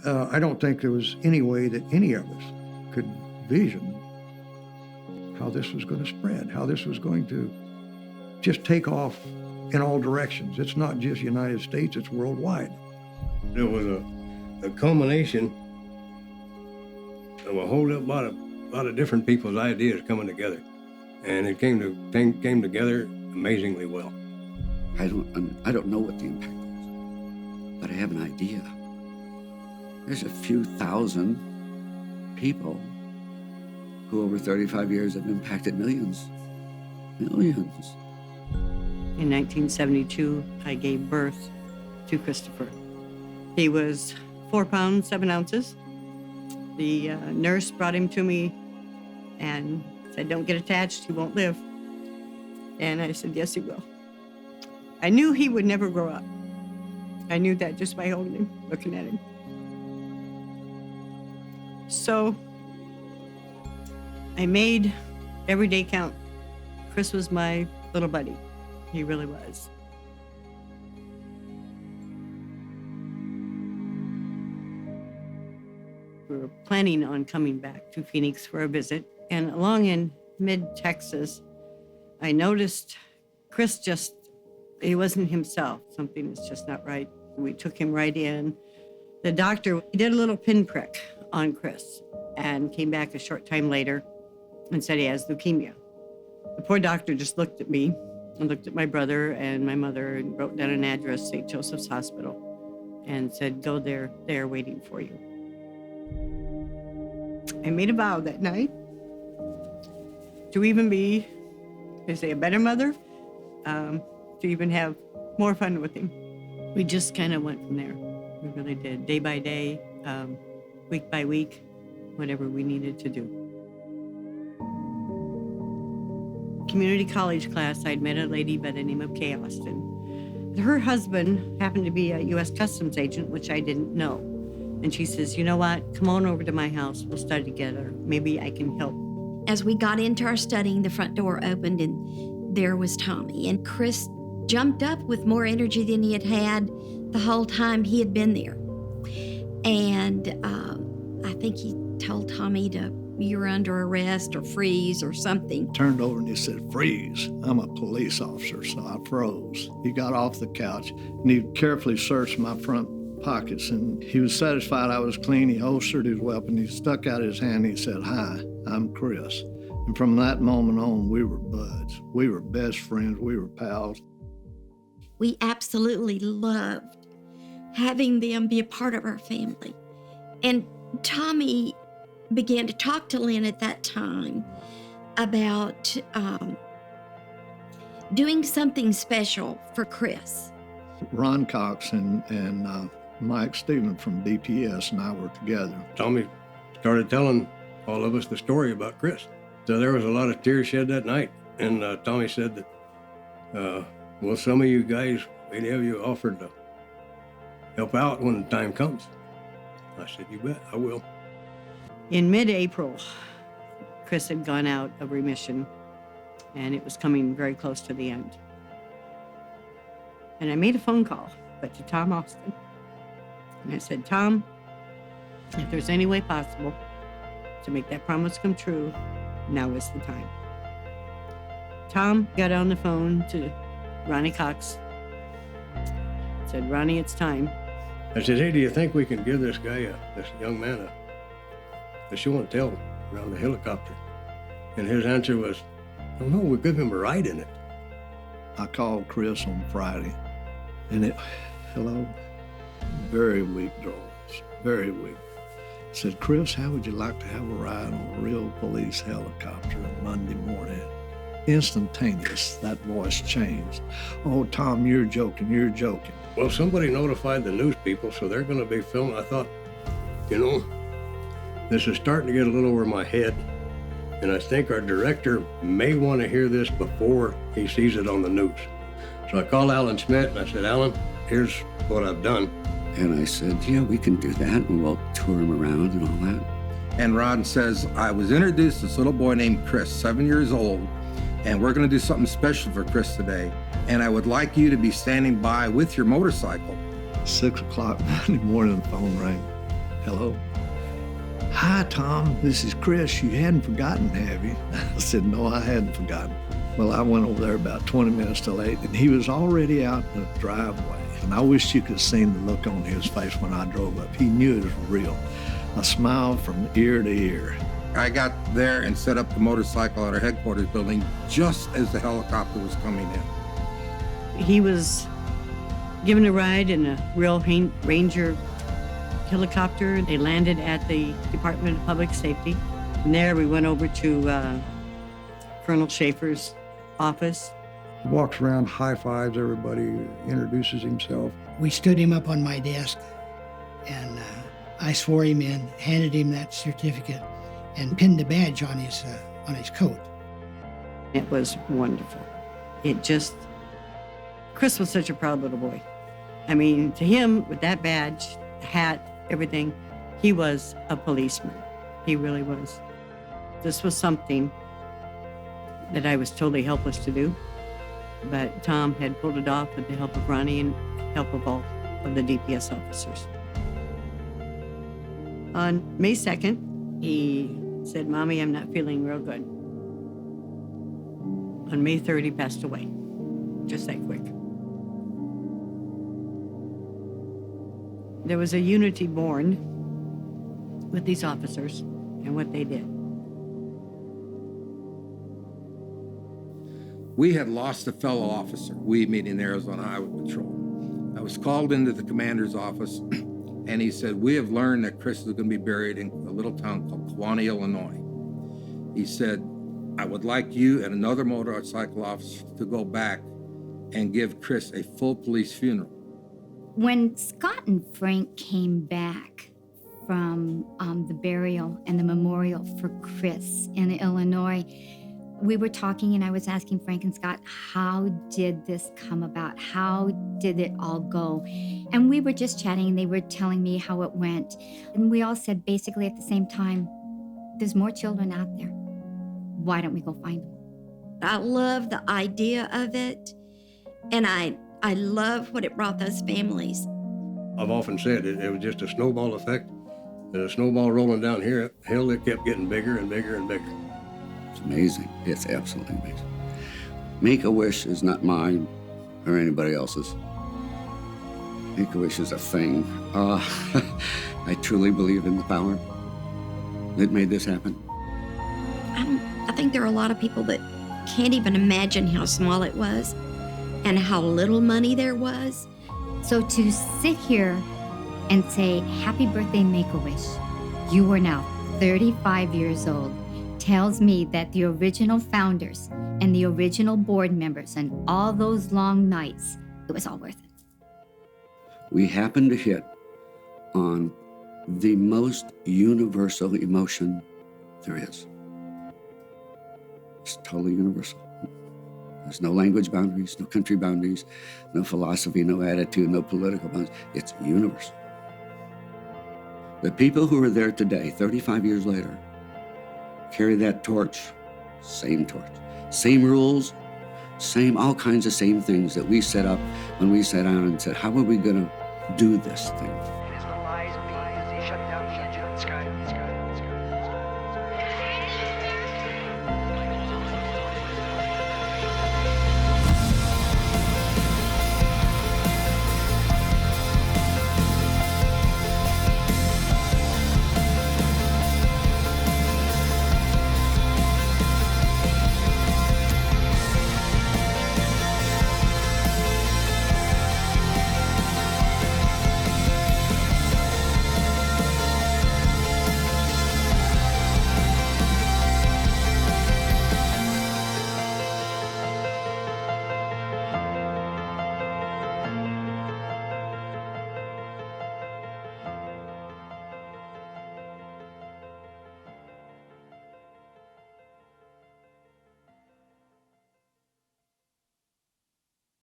I don't think there was any way that any of us could vision how this was going to spread, how this was going to just take off in all directions. It's not just United States, it's worldwide. It was a culmination of a whole lot of different people's ideas coming together. And it came together amazingly well. I don't know what the impact was, but I have an idea. There's a few thousand people who over 35 years have impacted millions. Millions. In 1972, I gave birth to Christopher. He was 4 pounds, 7 ounces. The nurse brought him to me and said, "Don't get attached, he won't live." And I said, "Yes, he will." I knew he would never grow up. I knew that just by holding him, looking at him. So I made every day count. Chris was my little buddy. He really was. We were planning on coming back to Phoenix for a visit, and along in mid-Texas, I noticed Chris he wasn't himself. Something is just not right. We took him right in. The doctor did a little pinprick on Chris and came back a short time later and said he has leukemia. The poor doctor just looked at me and looked at my brother and my mother and wrote down an address, St. Joseph's Hospital, and said, "Go there, they're waiting for you." I made a vow that night to even be, they say, a better mother, to even have more fun with him. We just kind of went from there. We really did, day by day, week by week, whatever we needed to do. Community college class, I'd met a lady by the name of Kay Austin. Her husband happened to be a U.S. Customs agent, which I didn't know. And she says, "You know what? Come on over to my house. We'll study together. Maybe I can help." As we got into our studying, the front door opened and there was Tommy. And Chris jumped up with more energy than he had had the whole time he had been there. And I think he told Tommy you're under arrest or freeze or something. Turned over and he said, "Freeze." I'm a police officer, so I froze. He got off the couch and he carefully searched my front pockets, and he was satisfied I was clean. He holstered his weapon. He stuck out his hand. He said, "Hi, I'm Chris." And from that moment on, we were buds. We were best friends. We were pals. We absolutely loved having them be a part of our family. And Tommy began to talk to Lynn at that time about doing something special for Chris. Ron Cox and Mike Stevens from DPS and I were together. Tommy started telling all of us the story about Chris. So there was a lot of tears shed that night. And Tommy said that, well, some of you guys, many of you offered to help out when the time comes. I said, "You bet, I will." In mid-April, Chris had gone out of remission, and it was coming very close to the end. And I made a phone call, but to Tom Austin. And I said, "Tom, if there's any way possible to make that promise come true, now is the time." Tom got on the phone to Ronnie Cox. Said, "Ronnie, it's time." I said, "Hey, do you think we can give this guy, this young man, a show and tell around the helicopter?" And his answer was, "Oh no, we'll give him a ride in it." I called Chris on Friday, and hello, very weak drawings, very weak. I said, "Chris, how would you like to have a ride on a real police helicopter on Monday morning?" Instantaneous, that voice changed. "Oh, Tom, you're joking, you're joking." Well, somebody notified the news people, so they're going to be filming. I thought, this is starting to get a little over my head, and I think our director may want to hear this before he sees it on the news. So I called Alan Schmidt, and I said, "Alan, here's what I've done." And I said, "Yeah, we can do that, and we'll tour him around and all that." And Ron says, "I was introduced to this little boy named Chris, 7 years old, and we're going to do something special for Chris today. And I would like you to be standing by with your motorcycle." 6 o'clock Monday morning, the phone rang. Hello. Hi, Tom. This is Chris. You hadn't forgotten, have you? I said, no, I hadn't forgotten. Well, I went over there about 20 minutes too late, and he was already out in the driveway. And I wish you could have seen the look on his face when I drove up. He knew it was real. A smile from ear to ear. I got there and set up the motorcycle at our headquarters building just as the helicopter was coming in. He was given a ride in a real Ranger helicopter. They landed at the Department of Public Safety. From there, we went over to Colonel Schaefer's office. He walks around, high fives everybody, introduces himself. We stood him up on my desk, and I swore him in, handed him that certificate, and pinned the badge on his coat. It was wonderful. Chris was such a proud little boy. I mean, to him, with that badge, hat, everything, he was a policeman. He really was. This was something that I was totally helpless to do, but Tom had pulled it off with the help of Ronnie and help of all of the DPS officers. On May 2nd, he said, "Mommy, I'm not feeling real good." On May 3rd, he passed away, just that quick. There was a unity born with these officers and what they did. We had lost a fellow officer, we meaning Arizona Highway Patrol. I was called into the commander's office, and he said, "We have learned that Chris is going to be buried in a little town called Kewanee, Illinois." He said, "I would like you and another motorcycle officer to go back and give Chris a full police funeral." When Scott and Frank came back from the burial and the memorial for Chris in Illinois, we were talking and I was asking Frank and Scott, how did this come about? How did it all go? And we were just chatting and they were telling me how it went. And we all said basically at the same time, there's more children out there. Why don't we go find them? I love the idea of it, and I love what it brought those families. I've often said it was just a snowball effect. And a snowball rolling down here, hill, it kept getting bigger and bigger and bigger. It's amazing. It's absolutely amazing. Make-A-Wish is not mine or anybody else's. Make-A-Wish is a thing. I truly believe in the power that made this happen. I think there are a lot of people that can't even imagine how small it was and how little money there was. So to sit here and say, happy birthday, Make-A-Wish, you are now 35 years old, tells me that the original founders and the original board members and all those long nights, it was all worth it. We happened to hit on the most universal emotion there is. It's totally universal. There's no language boundaries, no country boundaries, no philosophy, no attitude, no political boundaries. It's universal. The people who are there today, 35 years later, carry that torch, same rules, same all kinds of same things that we set up when we sat down and said, how are we going to do this thing?